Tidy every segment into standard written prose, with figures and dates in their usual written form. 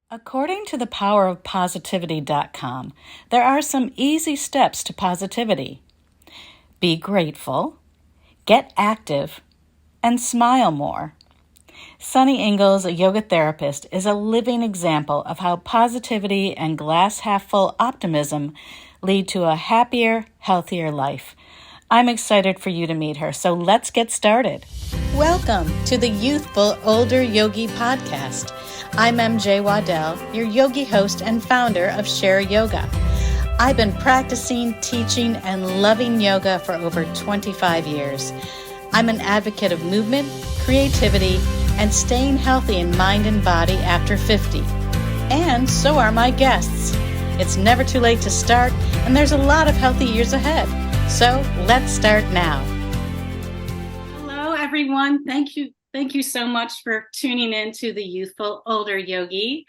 According to thepowerofpositivity.com, there are some easy steps to positivity. Be grateful, get active, and smile more. Sunni Ingalls, a yoga therapist, is a living example of how positivity and glass-half-full optimism lead to a happier, healthier life. I'm excited for you to meet her, so let's get started. Welcome to the Youthful Older Yogi podcast. I'm MJ Waddell, your yogi host and founder of Share Yoga. I've been practicing, teaching, and loving yoga for over 25 years. I'm an advocate of movement, creativity, and staying healthy in mind and body after 50. And so are my guests. It's never too late to start, and there's a lot of healthy years ahead. So let's start now. Hello, everyone. Thank you so much for tuning in to the Youthful Older Yogi.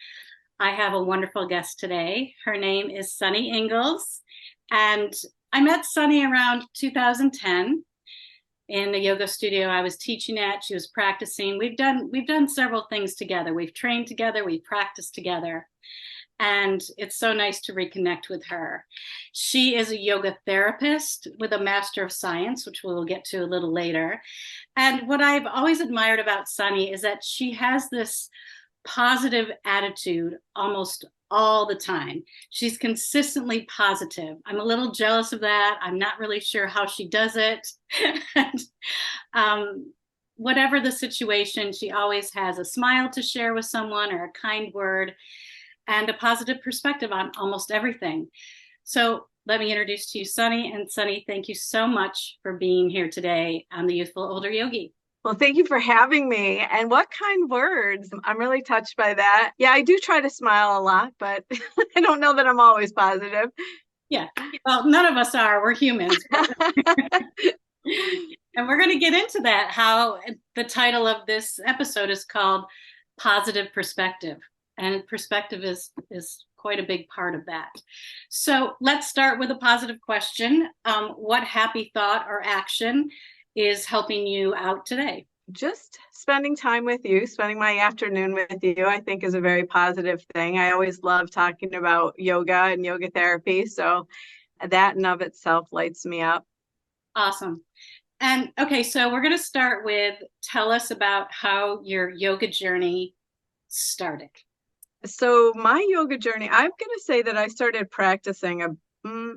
I have a wonderful guest today. Her name is Sunni Ingalls, and I met Sunni around 2010 in the yoga studio I was teaching at. She was practicing. We've done several things together. We've trained together. We've practiced together. And it's so nice to reconnect with her. She is a yoga therapist with a Master of Science, which we'll get to a little later. And what I've always admired about Sunni is that she has this positive attitude almost all the time. She's consistently positive. I'm a little jealous of that. I'm not really sure how she does it. And, whatever the situation, she always has a smile to share with someone or a kind word and a positive perspective on almost everything. So let me introduce to you Sunni. And Sunni, thank you so much for being here today on the Youthful Older Yogi. Well, thank you for having me. And what kind words. I'm really touched by that. Yeah, I do try to smile a lot, but I don't know that I'm always positive. Yeah, well, none of us are. We're humans. And we're going to get into that, how the title of this episode is called Positive Perspective. And perspective is quite a big part of that. So let's start with a positive question. What happy thought or action is helping you out today? Just spending time with you, spending my afternoon with you, I think is a very positive thing. I always love talking about yoga and yoga therapy. So that in of itself lights me up. Awesome. And okay, so we're going to start with, tell us about how your yoga journey started. So my yoga journey, I'm going to say that I started practicing, 20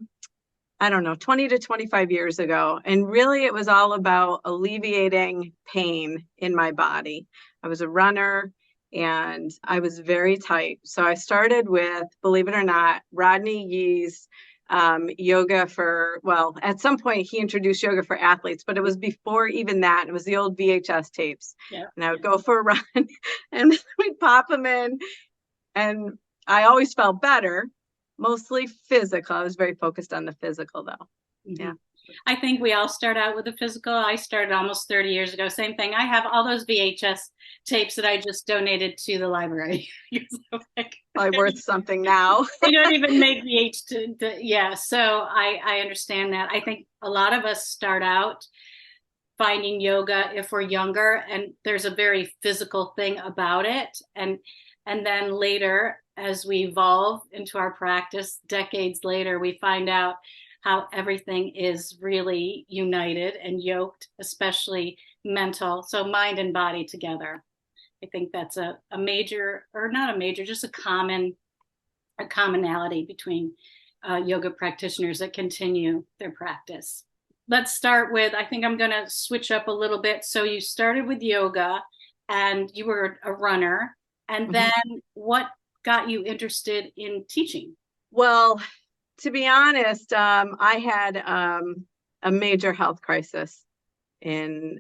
to 25 years ago. And really it was all about alleviating pain in my body. I was a runner and I was very tight. So I started with, believe it or not, Rodney Yee's yoga at some point he introduced yoga for athletes, but it was before even that. It was the old VHS tapes. Yeah. And I would go for a run and we'd pop them in. And I always felt better, mostly physical. I was very focused on the physical, though. Mm-hmm. Yeah. I think we all start out with the physical. I started almost 30 years ago. Same thing. I have all those VHS tapes that I just donated to the library. Probably worth something now. They don't even make VHS. Yeah. So I understand that. I think a lot of us start out finding yoga if we're younger, and there's a very physical thing about it. And then later, as we evolve into our practice, decades later, we find out how everything is really united and yoked, especially mental. So mind and body together. I think that's a major, or not a major, just a commonality between yoga practitioners that continue their practice. Let's start with, I think I'm going to switch up a little bit. So you started with yoga and you were a runner. And then what got you interested in teaching? Well, to be honest, I had a major health crisis in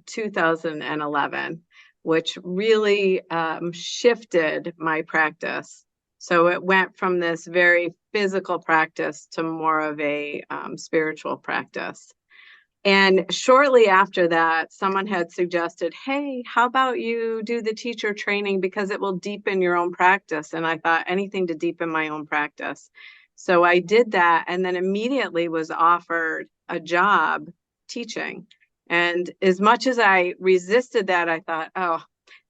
2011, which really shifted my practice. So it went from this very physical practice to more of a spiritual practice. And shortly after that, someone had suggested, hey, how about you do the teacher training because it will deepen your own practice? And I thought anything to deepen my own practice. So I did that and then immediately was offered a job teaching. And as much as I resisted that, I thought, oh,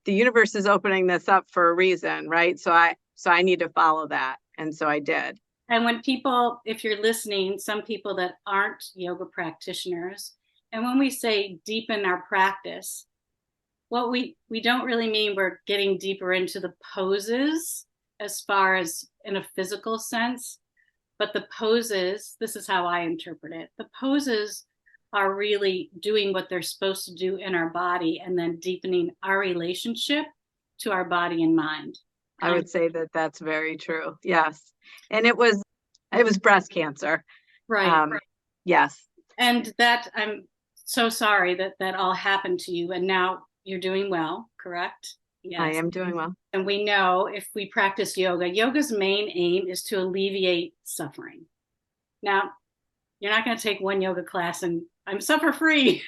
the universe is opening this up for a reason, right? So So I need to follow that. And so I did. And when people, if you're listening, some people that aren't yoga practitioners, and when we say deepen our practice, what we don't really mean we're getting deeper into the poses as far as in a physical sense, but the poses, this is how I interpret it. The poses are really doing what they're supposed to do in our body and then deepening our relationship to our body and mind. I would say that that's very true. Yes. And it was breast cancer. Right. Yes. And that, I'm so sorry that that all happened to you. And now you're doing well, correct? Yes. I am doing well. And we know if we practice yoga, yoga's main aim is to alleviate suffering. Now, you're not going to take one yoga class and I'm suffer free.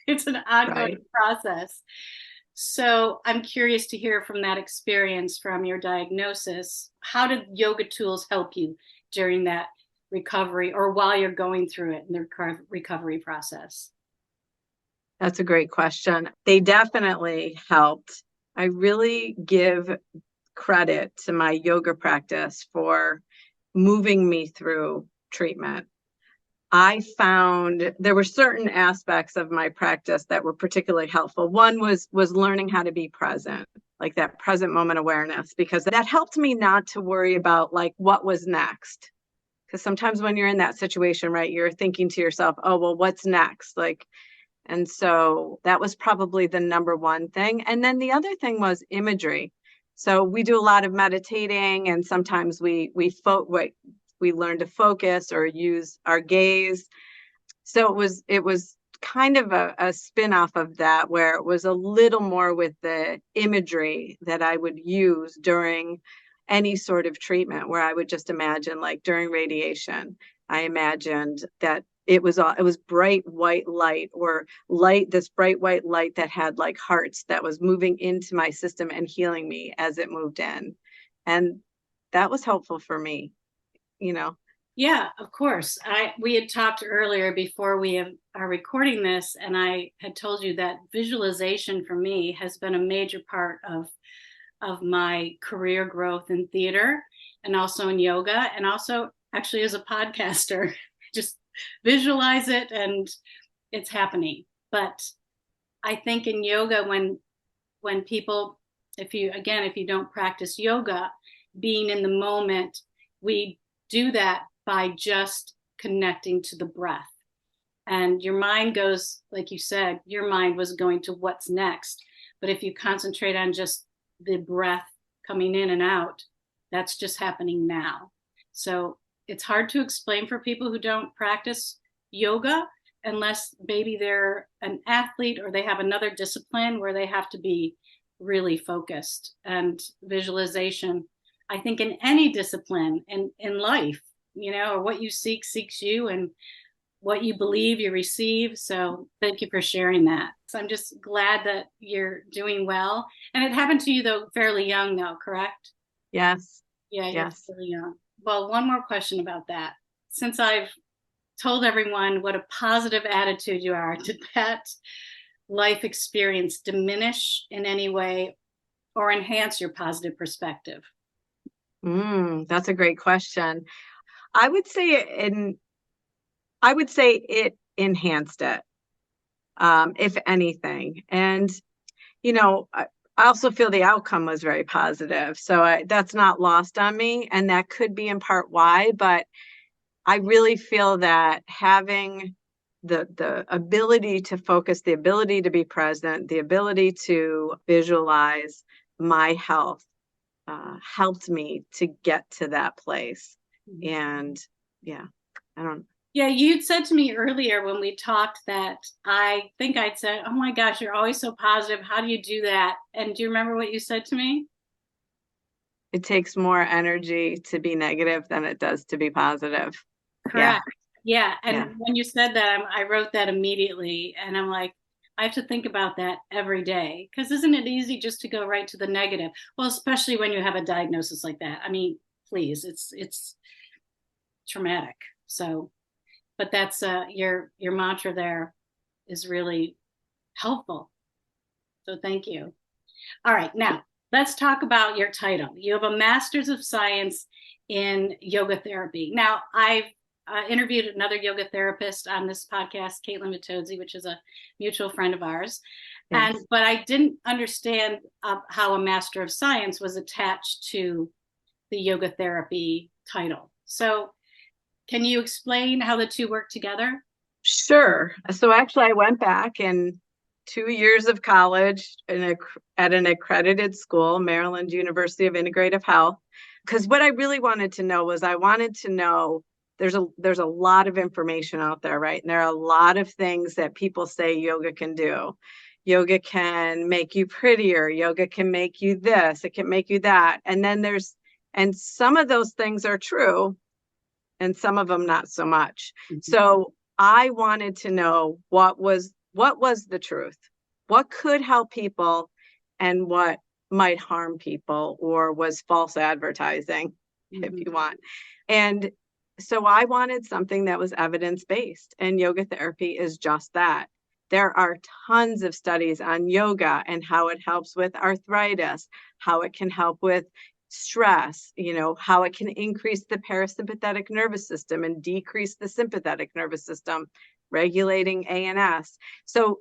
It's an ongoing process. So I'm curious to hear from that experience from your diagnosis. How did yoga tools help you during that recovery or while you're going through it in the recovery process? That's a great question. They definitely helped. I really give credit to my yoga practice for moving me through treatment. I found there were certain aspects of my practice that were particularly helpful. One was learning how to be present, like that present moment awareness, because that helped me not to worry about like what was next. Because sometimes when you're in that situation, right, you're thinking to yourself, oh, well, what's next? Like, and so that was probably the number one thing. And then the other thing was imagery. So we do a lot of meditating, and sometimes we learn to focus or use our gaze. So it was kind of a spin-off of that, where it was a little more with the imagery that I would use during any sort of treatment, where I would just imagine, like during radiation, I imagined that it was bright white light, or this bright white light that had like hearts that was moving into my system and healing me as it moved in. And that was helpful for me, you know. Yeah, of course. We had talked earlier before we are recording this, and I had told you that visualization for me has been a major part of my career growth in theater and also in yoga, and also actually as a podcaster. Just visualize it and it's happening. But I think in yoga, when people, if you don't practice yoga, being in the moment, we do that by just connecting to the breath. And your mind goes, like you said, your mind was going to what's next. But if you concentrate on just the breath coming in and out, that's just happening now. So it's hard to explain for people who don't practice yoga, unless maybe they're an athlete or they have another discipline where they have to be really focused. And visualization, I think in any discipline in life, or what you seek seeks you, and what you believe you receive. So thank you for sharing that. So I'm just glad that you're doing well. And it happened to you though fairly young though, correct? Yes. Yeah, you're yes. fairly young. Well, one more question about that. Since I've told everyone what a positive attitude you are, did that life experience diminish in any way or enhance your positive perspective? That's a great question. I would say it enhanced it, if anything. And, I also feel the outcome was very positive. So that's not lost on me. And that could be in part why, but I really feel that having the ability to focus, the ability to be present, the ability to visualize my health helped me to get to that place. And yeah, I don't. Yeah, you'd said to me earlier when we talked that I think I'd said, oh my gosh, you're always so positive. How do you do that? And do you remember what you said to me? It takes more energy to be negative than it does to be positive. Correct. Yeah. And when you said that, I wrote that immediately. And I'm like, I have to think about that every day. Because isn't it easy just to go right to the negative? Well, especially when you have a diagnosis like that. I mean, please, it's traumatic. So, but that's your mantra there is really helpful. So thank you. All right, now let's talk about your title. You have a Master's of Science in Yoga Therapy. Now, I've interviewed another yoga therapist on this podcast, Caitlin Vitozzi, which is a mutual friend of ours. Yes. But I didn't understand how a Master of Science was attached to the yoga therapy title. So can you explain how the two work together? Sure. So actually, I went back in 2 years of college at an accredited school, Maryland University of Integrative Health, because what I really wanted to know was there's a lot of information out there, right? And there are a lot of things that people say yoga can do. Yoga can make you prettier. Yoga can make you this. It can make you that. And some of those things are true, and some of them not so much. Mm-hmm. So I wanted to know what was the truth, what could help people, and what might harm people or was false advertising, mm-hmm. if you want. And so I wanted something that was evidence-based, and yoga therapy is just that. There are tons of studies on yoga and how it helps with arthritis, how it can help with stress, how it can increase the parasympathetic nervous system and decrease the sympathetic nervous system, regulating ANS. So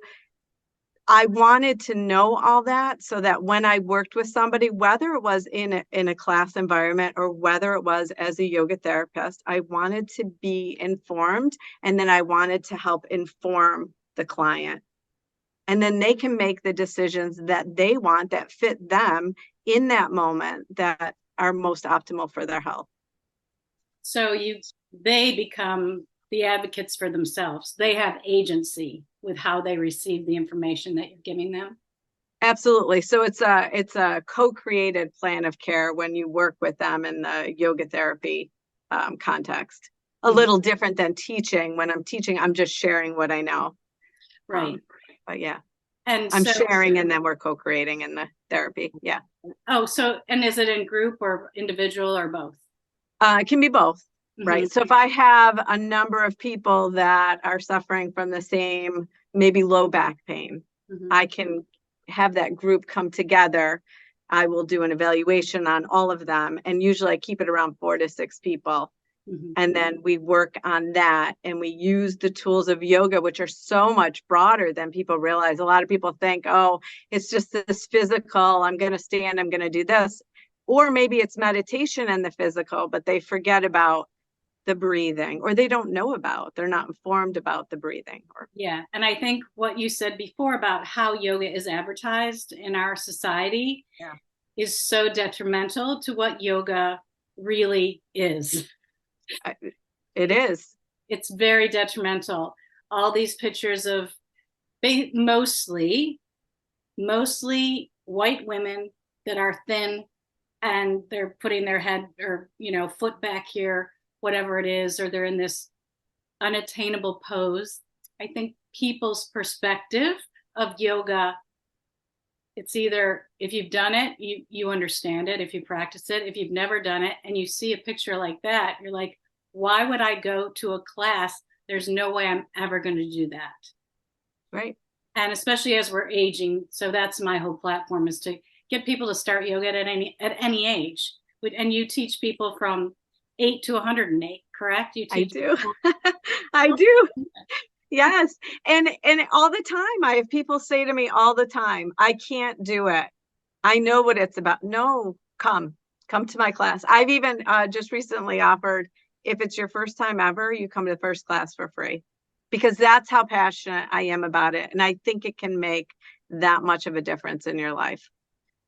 I wanted to know all that so that when I worked with somebody, whether it was in a class environment or whether it was as a yoga therapist, I wanted to be informed, and then I wanted to help inform the client. And then they can make the decisions that they want that fit them in that moment that are most optimal for their health. So they become the advocates for themselves. They have agency with how they receive the information that you're giving them. Absolutely. So it's a co-created plan of care when you work with them in the yoga therapy context. A mm-hmm. little different than teaching. When I'm teaching, I'm just sharing what I know. Right. But yeah. And I'm sharing, and then we're co-creating in the therapy. Yeah. Oh, and is it in group or individual or both? It can be both, mm-hmm. right? So if I have a number of people that are suffering from the same, maybe low back pain, mm-hmm. I can have that group come together. I will do an evaluation on all of them. And usually I keep it around 4 to 6 people. Mm-hmm. And then we work on that, and we use the tools of yoga, which are so much broader than people realize. A lot of people think, oh, it's just this physical, I'm going to stand, I'm going to do this. Or maybe it's meditation and the physical, but they forget about the breathing, or they don't know they're not informed about the breathing. Yeah. And I think what you said before about how yoga is advertised in our society is so detrimental to what yoga really is. It is. It's very detrimental. All these pictures of mostly white women that are thin, and they're putting their head or, foot back here, whatever it is, or they're in this unattainable pose. I think people's perspective of yoga, it's either if you've done it, you understand it. If you practice it, if you've never done it and you see a picture like that, you're like, why would I go to a class? There's no way I'm ever going to do that. Right. And especially as we're aging. So that's my whole platform, is to get people to start yoga at any age. And you teach people from 8 to 108, correct? You teach. I do. I do. Yes. And all the time, I have people say to me all the time, I can't do it. I know what it's about. No, come to my class. I've even just recently offered, if it's your first time ever, you come to the first class for free, because that's how passionate I am about it. And I think it can make that much of a difference in your life.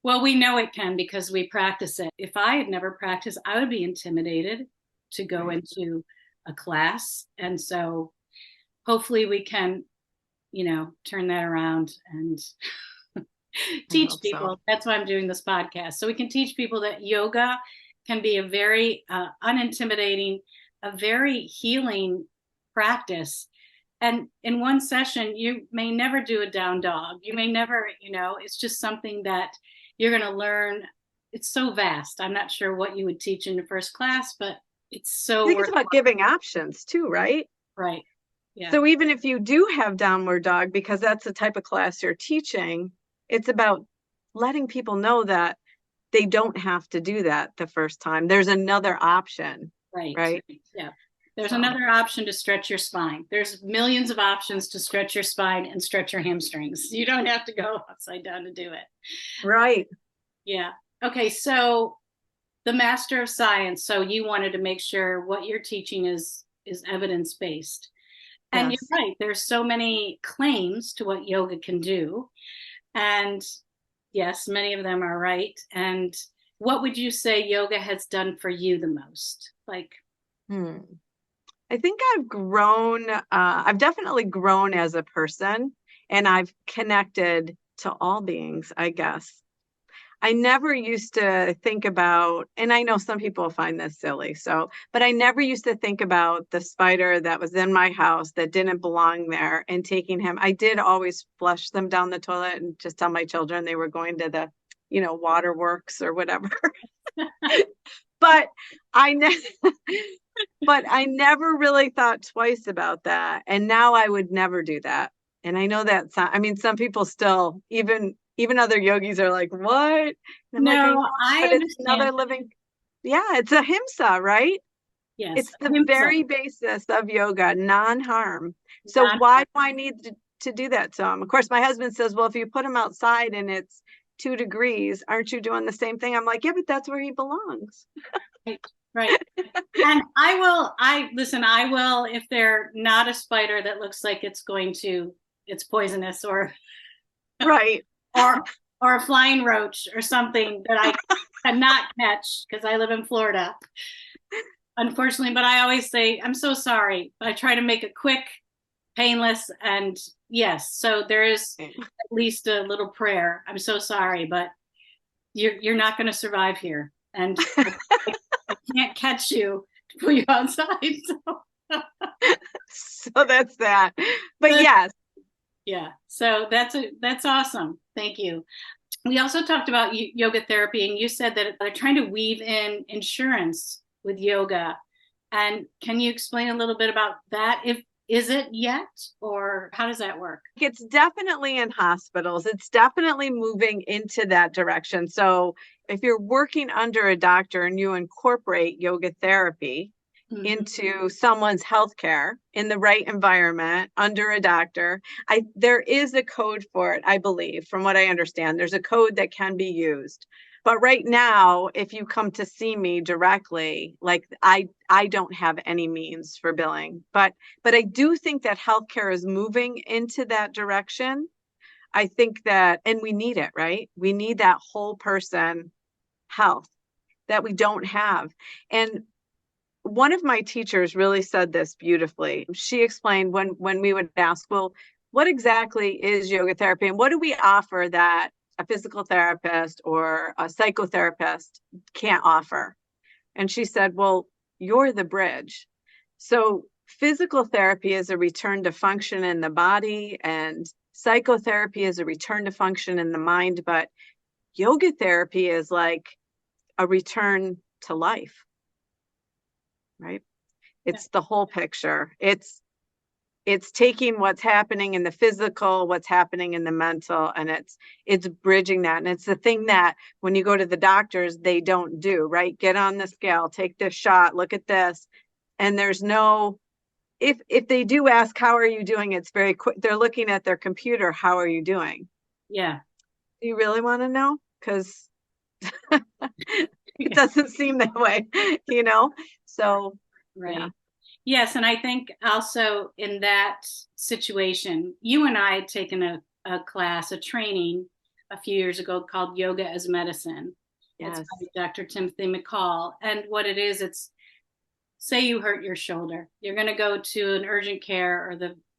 Well, we know it can because we practice it. If I had never practiced, I would be intimidated to go into a class. And so hopefully we can, turn that around and teach people. So. That's why I'm doing this podcast. So we can teach people that yoga can be a very unintimidating, a very healing practice. And in one session, you may never do a down dog. You may never, it's just something that you're going to learn. It's so vast. I'm not sure what you would teach in the first class, but it's so. I think it's about giving options too, right? Right. Yeah. So even if you do have downward dog, because that's the type of class you're teaching, it's about letting people know that they don't have to do that the first time. There's another option. Right. Yeah. There's another option to stretch your spine. There's millions of options to stretch your spine and stretch your hamstrings. You don't have to go upside down to do it. Right. Yeah. Okay. So the Master of Science. So you wanted to make sure what you're teaching is evidence-based. And Yes. you're right. There's so many claims to what yoga can do. And yes, many of them are right. And what would you say yoga has done for you the most? Like, I think I've grown, I've definitely grown as a person, and I've connected to all beings, I guess. I never used to think about, and I know some people find this silly, but I never used to think about the spider that was in my house that didn't belong there and taking him. I did always flush them down the toilet and just tell my children they were going to the, waterworks or whatever. But I never really thought twice about that. And now I would never do that. And I know that, some people still, even other yogis are like, what? And I'm no, like, I but it's another living. Yeah, it's a himsa, right? Yes. It's the very basis of yoga, non-harm. So why do I need to do that to him? Of course, my husband says, well, if you put him outside and it's 2 degrees, aren't you doing the same thing? I'm like, yeah, but that's where he belongs. Right. And I will, if they're not a spider that looks like it's poisonous or right. or a flying roach or something that I cannot catch because I live in Florida, unfortunately. But I always say, I'm so sorry. I try to make it quick, painless, and yes. So there is at least a little prayer. I'm so sorry, but you're not going to survive here. And I can't catch you to put you outside. So that's that. But yes. Yeah. So that's awesome. Thank you. We also talked about yoga therapy, and you said that they're trying to weave in insurance with yoga. And can you explain a little bit about that? Is it yet, or how does that work? It's definitely in hospitals. It's definitely moving into that direction. So if you're working under a doctor and you incorporate yoga therapy into someone's healthcare in the right environment under a doctor, there is a code for it, I believe, from what I understand. There's a code that can be used. But right now, if you come to see me directly, like I don't have any means for billing, but I do think that healthcare is moving into that direction. I think that, and we need it, right? We need that whole person health that we don't have. And one of my teachers really said this beautifully. She explained when we would ask, well, what exactly is yoga therapy and what do we offer that a physical therapist or a psychotherapist can't offer? And she said, well, you're the bridge. So physical therapy is a return to function in the body, and psychotherapy is a return to function in the mind. But yoga therapy is like a return to life, right? It's the whole picture. It's taking what's happening in the physical, what's happening in the mental, and it's bridging that. And it's the thing that when you go to the doctors, they don't do, right? Get on the scale, take this shot, look at this. And there's no, if they do ask, how are you doing? It's very quick. They're looking at their computer. How are you doing? Yeah. Do you really want to know? Because it doesn't seem that way, So, right. Yeah. Yes. And I think also in that situation, you and I had taken a class, a training a few years ago called Yoga as Medicine. Yes. It's by Dr. Timothy McCall. And what it is, it's, say you hurt your shoulder. You're going to go to an urgent care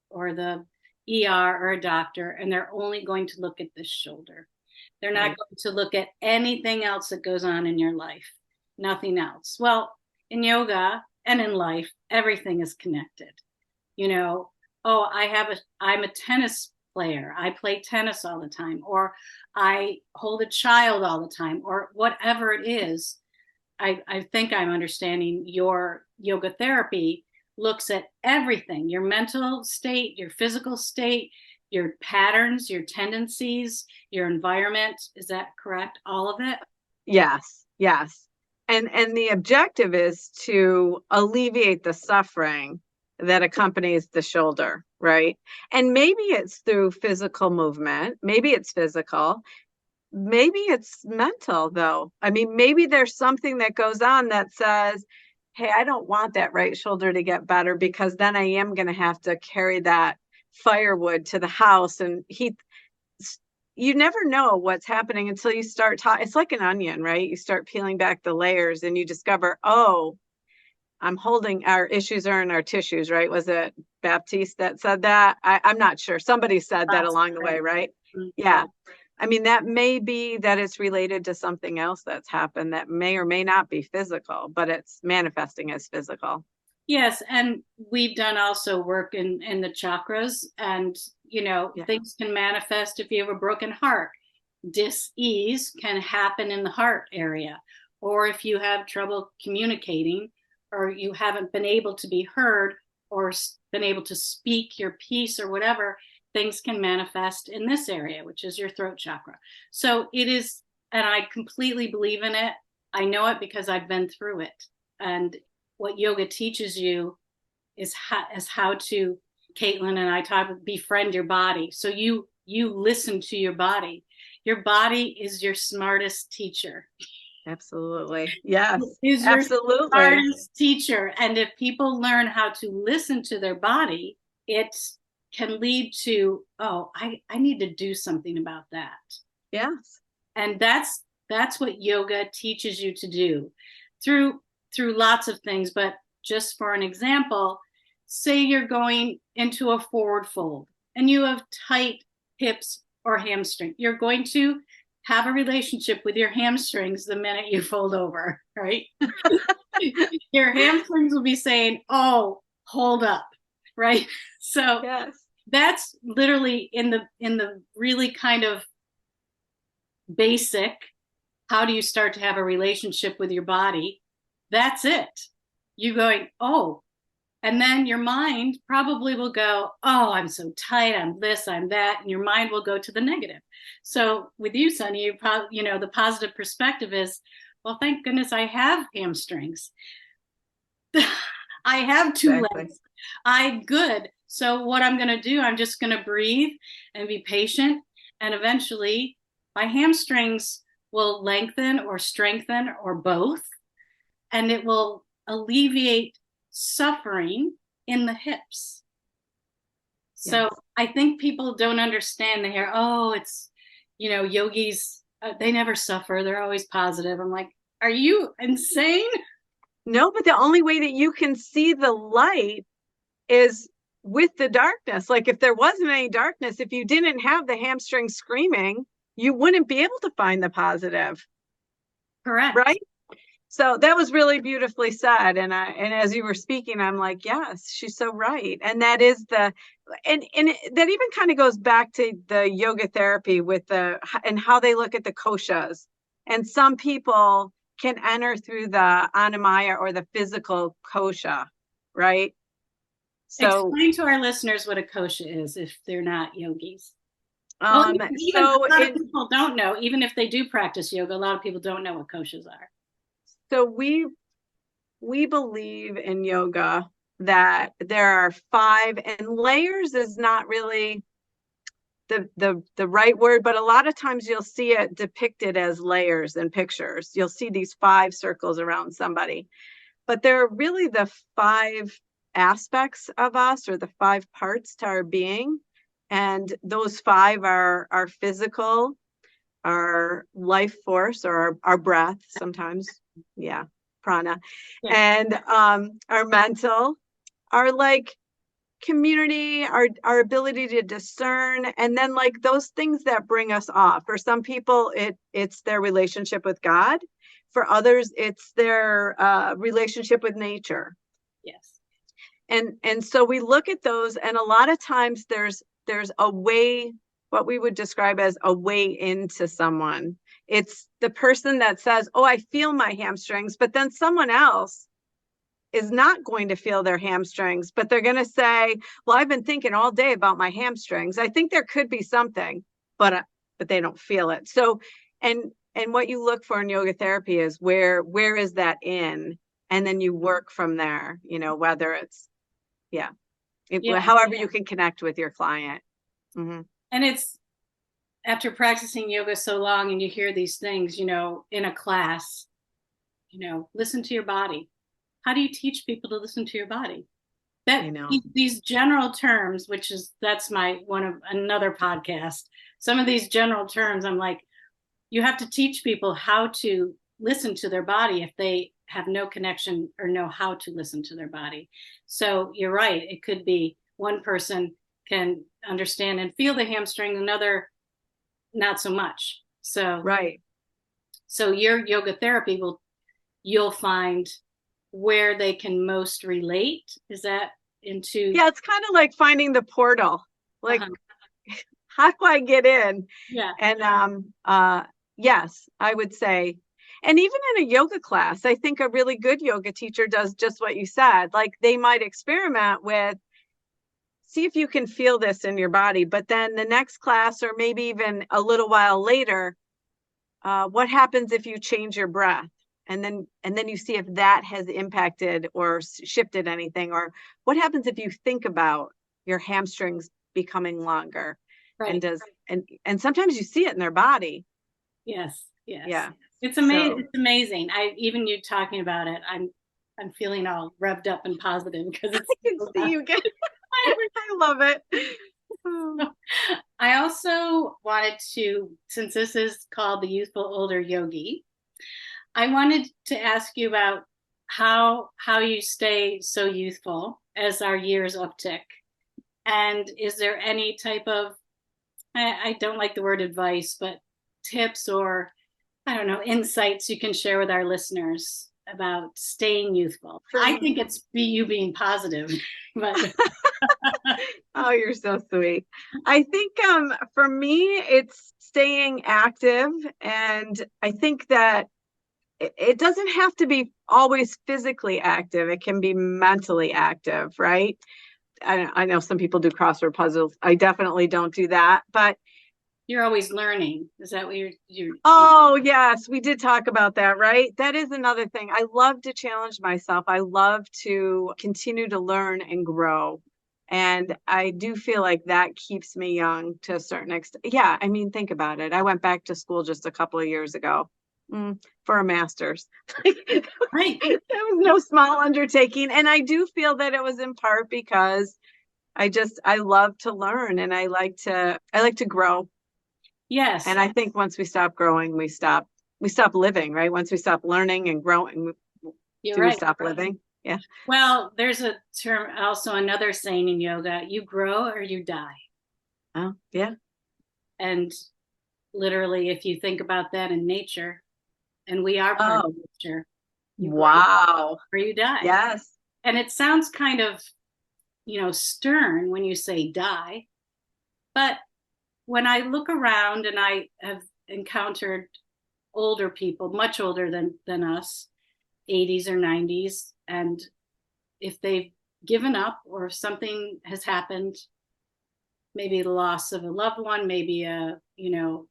or the ER or a doctor, and they're only going to look at this shoulder. They're not going to look at anything else that goes on in your life, nothing else. Well, in yoga and in life, everything is connected. I'm a tennis player. I play tennis all the time, or I hold a child all the time, or whatever it is. I think I'm understanding your yoga therapy looks at everything, your mental state, your physical state, your patterns, your tendencies, your environment. Is that correct? All of it? Yes, yes. And the objective is to alleviate the suffering that accompanies the shoulder, right? And maybe it's through physical movement, maybe it's physical, maybe it's mental though. I mean, maybe there's something that goes on that says, hey, I don't want that right shoulder to get better because then I am going to have to carry that firewood to the house and heat. You never know what's happening until you start talking. It's like an onion, right? You start peeling back the layers and you discover, oh, I'm holding, our issues are in our tissues, right? Was it Baptiste that said that? I'm not sure. Somebody said that That's along the way, right. right? Mhm. Yeah. I mean, that may be that it's related to something else that's happened that may or may not be physical, but it's manifesting as physical. Yes, and we've done also work in the chakras, and Yeah. things can manifest if you have a broken heart. Dis-ease can happen in the heart area, or if you have trouble communicating, or you haven't been able to be heard, or been able to speak your piece, or whatever, things can manifest in this area, which is your throat chakra. So it is, and I completely believe in it. I know it because I've been through it, and what yoga teaches you is how to, Caitlin and I talk, befriend your body. So you listen to your body. Your body is your smartest teacher. Absolutely. Yes. Is your Absolutely. smartest teacher. And if people learn how to listen to their body, it can lead to, oh, I need to do something about that. Yes. And that's what yoga teaches you to do through lots of things. But just for an example, say you're going into a forward fold and you have tight hips or hamstring. You're going to have a relationship with your hamstrings the minute you fold over, right? Your hamstrings will be saying, oh, hold up, right? So yes. That's literally in the really kind of basic, how do you start to have a relationship with your body? That's it. You going, oh, and then your mind probably will go, oh, I'm so tight, I'm this, I'm that, and your mind will go to the negative. So with you, Sunny, the positive perspective is, well, thank goodness I have hamstrings. I have two legs. I'm good. So what I'm going to do, I'm just going to breathe and be patient, and eventually my hamstrings will lengthen or strengthen or both, and it will alleviate suffering in the hips. So Yes. I think people don't understand. They hear, oh, it's, yogis, they never suffer. They're always positive. I'm like, are you insane? No, but the only way that you can see the light is with the darkness. Like if there wasn't any darkness, if you didn't have the hamstring screaming, you wouldn't be able to find the positive. Correct. Right? So that was really beautifully said. And as you were speaking, I'm like, yes, she's so right. And that is and that even kind of goes back to the yoga therapy and how they look at the koshas. And some people can enter through the anamaya or the physical kosha, right? So explain to our listeners what a kosha is if they're not yogis. Well, even a lot of people don't know. Even if they do practice yoga, a lot of people don't know what koshas are. So we believe in yoga that there are 5, and layers is not really the right word, but a lot of times you'll see it depicted as layers in pictures. You'll see these 5 circles around somebody, but they're really the 5 aspects of us, or the 5 parts to our being. And those 5 are our physical, our life force, or our breath sometimes. Yeah. Prana. Yeah. And our mental, our like community, our ability to discern, and then like those things that bring us off. For some people, it's their relationship with God. For others, it's their relationship with nature. Yes. And so we look at those, and a lot of times there's a way, what we would describe as a way into someone. It's the person that says, oh, I feel my hamstrings, but then someone else is not going to feel their hamstrings, but they're going to say, well, I've been thinking all day about my hamstrings. I think there could be something, but they don't feel it. So, and And what you look for in yoga therapy is where is that in? And then you work from there, whether it's, however you can connect with your client. Mm-hmm. And it's after practicing yoga so long and you hear these things, in a class, listen to your body. How do you teach people to listen to your body? These general terms, that's another podcast. Some of these general terms, I'm like, you have to teach people how to listen to their body if they have no connection or know how to listen to their body. So you're right. It could be one person can understand and feel the hamstring, another not so much. So right. So your yoga therapy you'll find where they can most relate. Is that into? Yeah, it's kind of like finding the portal. Like, how do I get in? Yeah. And yes, I would say, and even in a yoga class, I think a really good yoga teacher does just what you said. Like, they might experiment with, see if you can feel this in your body, but then the next class, or maybe even a little while later, what happens if you change your breath? And then you see if that has impacted or shifted anything, or what happens if you think about your hamstrings becoming longer. Right. And sometimes you see it in their body. Yes. Yeah. It's amazing. It's amazing. Even you talking about it, I'm feeling all revved up and positive because I can see you get. I love it. I also wanted to, since this is called the Youthful Older Yogi, I wanted to ask you about how you stay so youthful as our years uptick. And is there any type of, I don't like the word advice, but tips or, I don't know, insights you can share with our listeners about staying youthful? I think it's you being positive, but. Oh, you're so sweet. I think for me, it's staying active. And I think that it doesn't have to be always physically active. It can be mentally active, right? I know some people do crossword puzzles. I definitely don't do that, but you're always learning. Is that what you're? Oh, yes. We did talk about that, right? That is another thing. I love to challenge myself. I love to continue to learn and grow. And I do feel like that keeps me young to a certain extent. Yeah. I mean, think about it. I went back to school just a couple of years ago for a master's. Right. That was no small undertaking. And I do feel that it was in part because I love to learn and I like to grow. Yes. And I think once we stop growing, we stop living, right? Once we stop learning and growing, we stop living? Yeah. Well, there's a term, also another saying in yoga, you grow or you die. Oh, yeah. And literally, if you think about that in nature, and we are part of nature. Wow. Or you die. Yes. And it sounds kind of, stern when you say die. But when I look around and I have encountered older people, much older than us, 80s or 90s, and if they've given up or if something has happened, maybe the loss of a loved one, maybe a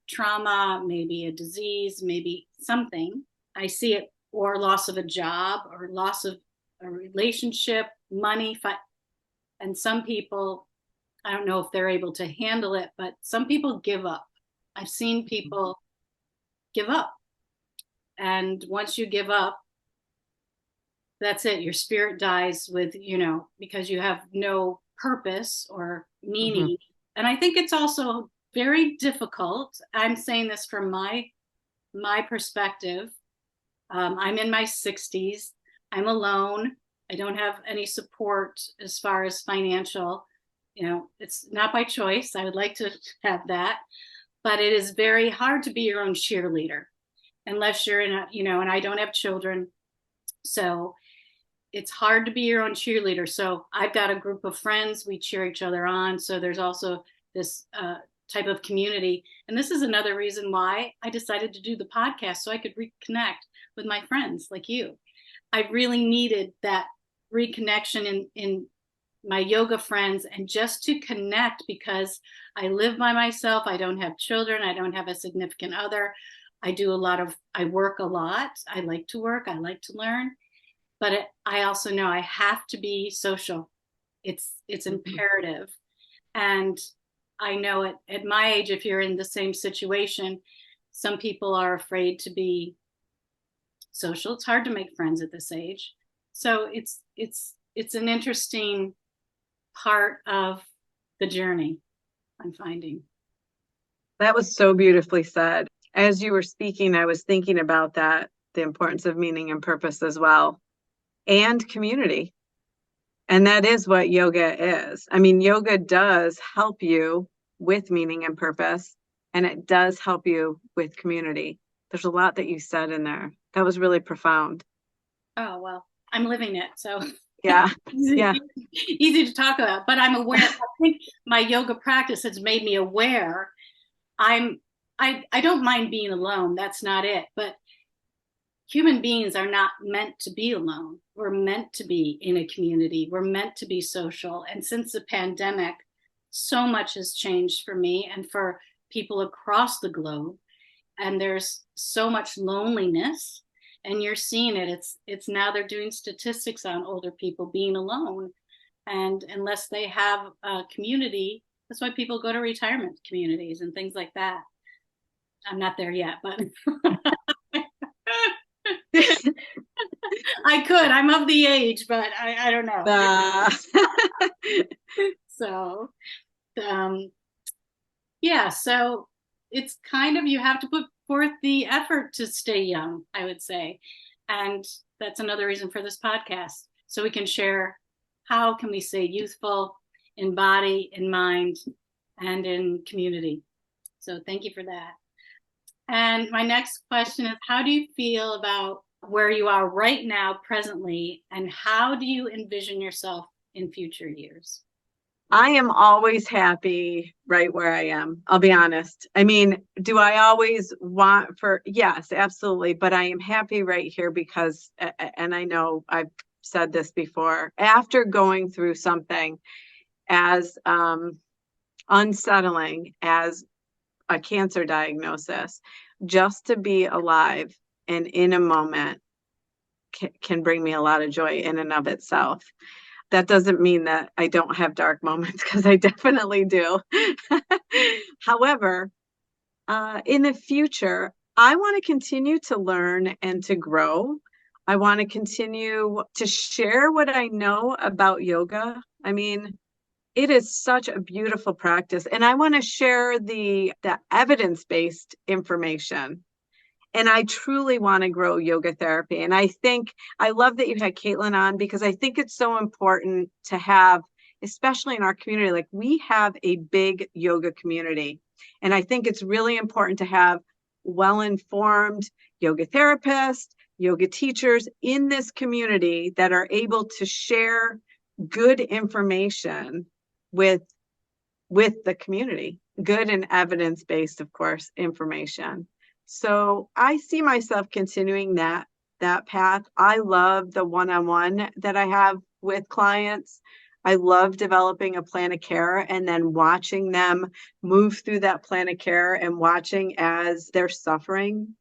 trauma, maybe a disease, maybe something, I see it, or loss of a job or loss of a relationship, money, and some people, I don't know if they're able to handle it, but some people give up. I've seen people give up. And once you give up, that's it. Your spirit dies with, because you have no purpose or meaning. Mm-hmm. And I think it's also very difficult. I'm saying this from my perspective. I'm in my 60s. I'm alone. I don't have any support as far as financial. It's not by choice. I would like to have that. But it is very hard to be your own cheerleader unless you're in a, and I don't have children. So it's hard to be your own cheerleader. So I've got a group of friends. We cheer each other on. So there's also this type of community. And this is another reason why I decided to do the podcast, so I could reconnect with my friends like you. I really needed that reconnection in my yoga friends, and just to connect, because I live by myself. I don't have children. I don't have a significant other. I work a lot. I like to work. I like to learn, but I also know I have to be social. It's imperative. And I know at my age, if you're in the same situation, some people are afraid to be social. It's hard to make friends at this age. So it's an interesting part of the journey, I'm finding. That was so beautifully said. As you were speaking, I was thinking about that, the importance of meaning and purpose as well, and community. And that is what yoga is. I mean, yoga does help you with meaning and purpose, and it does help you with community. There's a lot that you said in there. That was really profound. Oh, well, I'm living it. So yeah. Yeah. Easy to talk about, but I'm aware. I think my yoga practice has made me aware. I don't mind being alone. That's not it. But human beings are not meant to be alone. We're meant to be in a community. We're meant to be social. And since the pandemic, so much has changed for me and for people across the globe. And there's so much loneliness, and you're seeing it. It's now they're doing statistics on older people being alone. And unless they have a community, that's why people go to retirement communities and things like that. I'm not there yet, but I could. I'm of the age, but I don't know. So, yeah, so it's kind of, you have to put forth the effort to stay young, I would say. And that's another reason for this podcast. So we can share, how can we stay youthful in body, in mind, and in community. So thank you for that. And my next question is, how do you feel about where you are right now, presently, and how do you envision yourself in future years? I am always happy right where I am. I'll be honest. I mean, do I always want for, yes, absolutely. But I am happy right here because, and I know I've said this before, after going through something as unsettling as a cancer diagnosis, just to be alive and in a moment can bring me a lot of joy in and of itself. That doesn't mean that I don't have dark moments, because I definitely do. However, in the future, I want to continue to learn and to grow. I want to continue to share what I know about yoga. I mean, it is such a beautiful practice. And I want to share the evidence-based information. And I truly want to grow yoga therapy. And I think, I love that you had Caitlin on, because I think it's so important to have, especially in our community, like we have a big yoga community. And I think it's really important to have well-informed yoga therapists, yoga teachers in this community that are able to share good information with the community, good and evidence-based, of course, information. So I see myself continuing that path. I love the one-on-one that I have with clients. I love developing a plan of care and then watching them move through that plan of care and watching as their suffering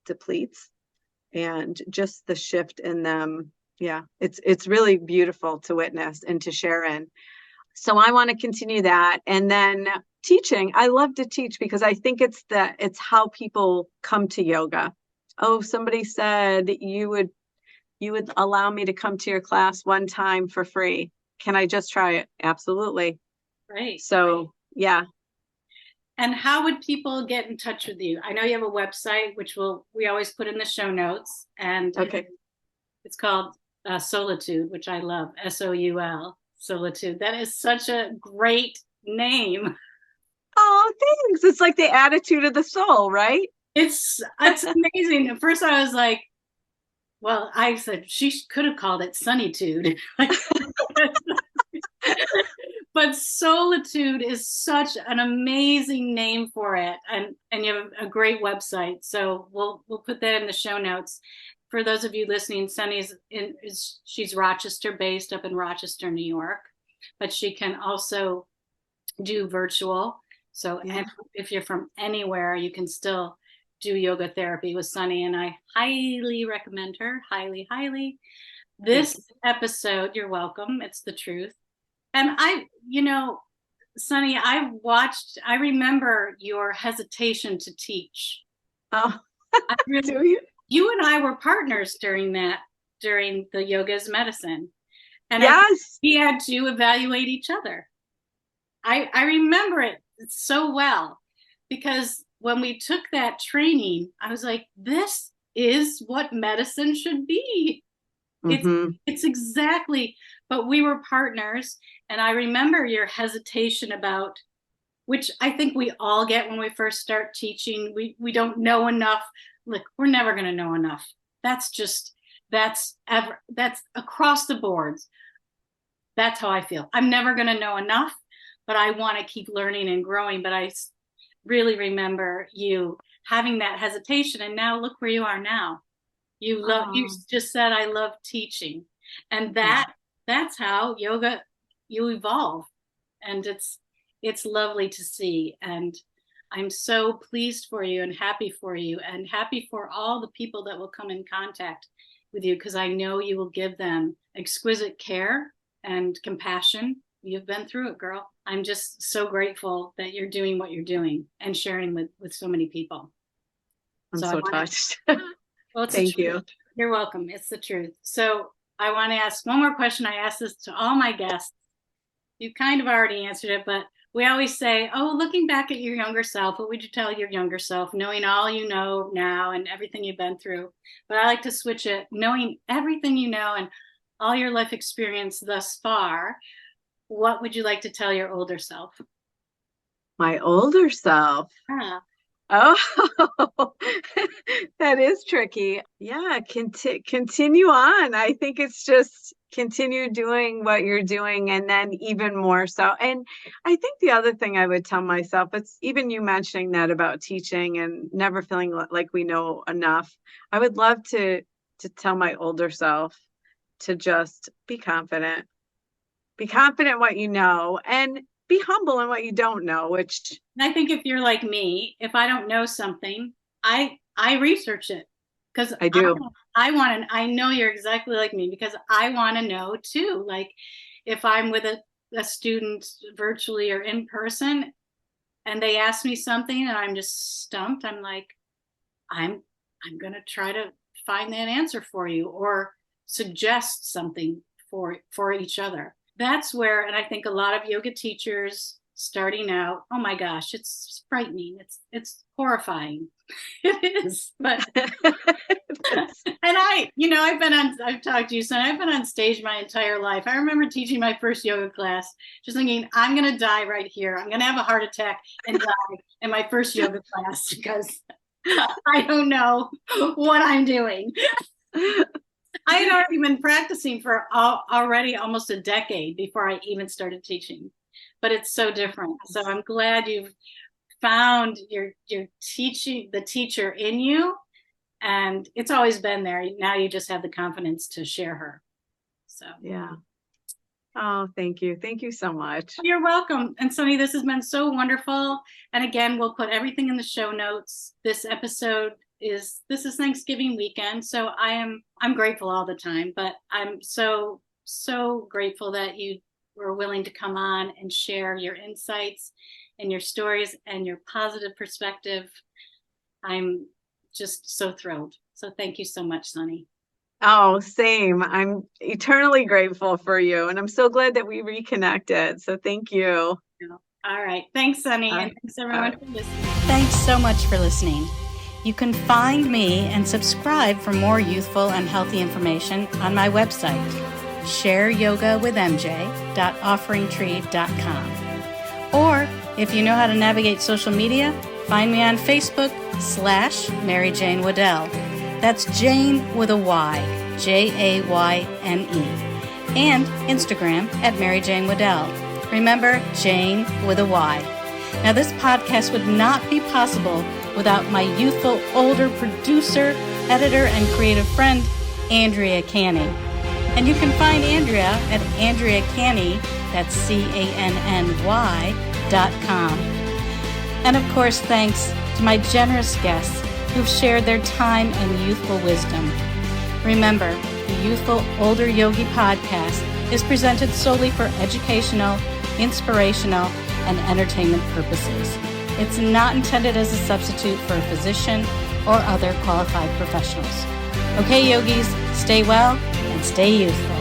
depletes and just the shift in them. Yeah, it's really beautiful to witness and to share in. So I want to continue that. And then teaching, I love to teach because I think it's how people come to yoga. Oh, somebody said you would allow me to come to your class one time for free. Can I just try it? Absolutely. Right. So, yeah. And how would people get in touch with you? I know you have a website, which we always put in the show notes. And okay, it's called Solitude, which I love, SOUL, Solitude. That is such a great name. Oh, thanks. It's like the attitude of the soul, right? It's amazing. At first I was like, well, I said she could have called it Sunnitude. But Solitude is such an amazing name for it, and you have a great website. So we'll put that in the show notes. For those of you listening, Sunny's she's Rochester based, up in Rochester, New York, but she can also do virtual. So if you're from anywhere, you can still do yoga therapy with Sunny, and I highly recommend her. Highly, highly. This episode, you're welcome. It's the truth. And Sunny, I remember your hesitation to teach. Oh, do you? You and I were partners during the Yoga is Medicine. And yes, we had to evaluate each other. I remember it so well, because when we took that training, I was like, this is what medicine should be. Mm-hmm. It's exactly, but we were partners. And I remember your hesitation about, which I think we all get when we first start teaching. We don't know enough. Look, we're never going to know enough. That's across the boards. That's how I feel. I'm never going to know enough, but I want to keep learning and growing. But I really remember you having that hesitation, and now look where you are now. You just said, I love teaching. And that's how yoga, you evolve. And it's lovely to see. And I'm so pleased for you and happy for you, and happy for all the people that will come in contact with you, because I know you will give them exquisite care and compassion. You've been through it, girl. I'm just so grateful that you're doing what you're doing and sharing with so many people. I'm so touched. Well, thank you. You're welcome. It's the truth. So I want to ask one more question. I ask this to all my guests. You kind of already answered it, but we always say, oh, looking back at your younger self, what would you tell your younger self, knowing all you know now and everything you've been through? But I like to switch it, knowing everything you know and all your life experience thus far, what would you like to tell your older self? My older self? Yeah. Oh, that is tricky. Yeah, continue on. I think it's just continue doing what you're doing, and then even more so. And I think the other thing I would tell myself, it's even you mentioning that about teaching and never feeling like we know enough. I would love to tell my older self to just be confident what you know, and be humble in what you don't know, which I think if you're like me, if I don't know something, I research it, because I do. I know you're exactly like me, because I want to know too. Like if I'm with a student virtually or in person and they ask me something and I'm just stumped, I'm like, I'm going to try to find that answer for you, or suggest something for each other. That's where, and I think a lot of yoga teachers starting out, oh my gosh, it's frightening. It's horrifying. It is. But and I've talked to you, son. I've been on stage my entire life. I remember teaching my first yoga class, just thinking, I'm going to die right here. I'm going to have a heart attack and die in my first yoga class, because I don't know what I'm doing. I had already been practicing for already almost a decade before I even started teaching, but it's so different. So I'm glad you've found your the teacher in you, and it's always been there. Now you just have the confidence to share her. So yeah. Oh, thank you. Thank you so much. You're welcome. And Sunny, this has been so wonderful. And again, we'll put everything in the show notes. This is Thanksgiving weekend, so I'm grateful all the time, but I'm so grateful that you were willing to come on and share your insights and your stories and your positive perspective. I'm just so thrilled. So thank you so much, Sunny. Oh, same. I'm eternally grateful for you, and I'm so glad that we reconnected. So thank you. All right. Thanks, Sunny. And thanks everyone for listening. Thanks so much for listening. You can find me and subscribe for more youthful and healthy information on my website, shareyogawithmj.offeringtree.com. Or if you know how to navigate social media, find me on Facebook /Mary Jane Waddell. That's Jane with a Y, Jayne, and Instagram at Mary Jane Waddell. Remember, Jane with a Y. Now, this podcast would not be possible without my youthful older producer, editor, and creative friend, ANDREA CANNY. And you can find ANDREA at ANDREA CANNY, that's CANNY.com. And of course, thanks to my generous guests, who've shared their time and youthful wisdom. Remember, the Youthful Older Yogi podcast is presented solely for educational, inspirational, and entertainment purposes. It's not intended as a substitute for a physician or other qualified professionals. Okay, yogis, stay well and stay youthful.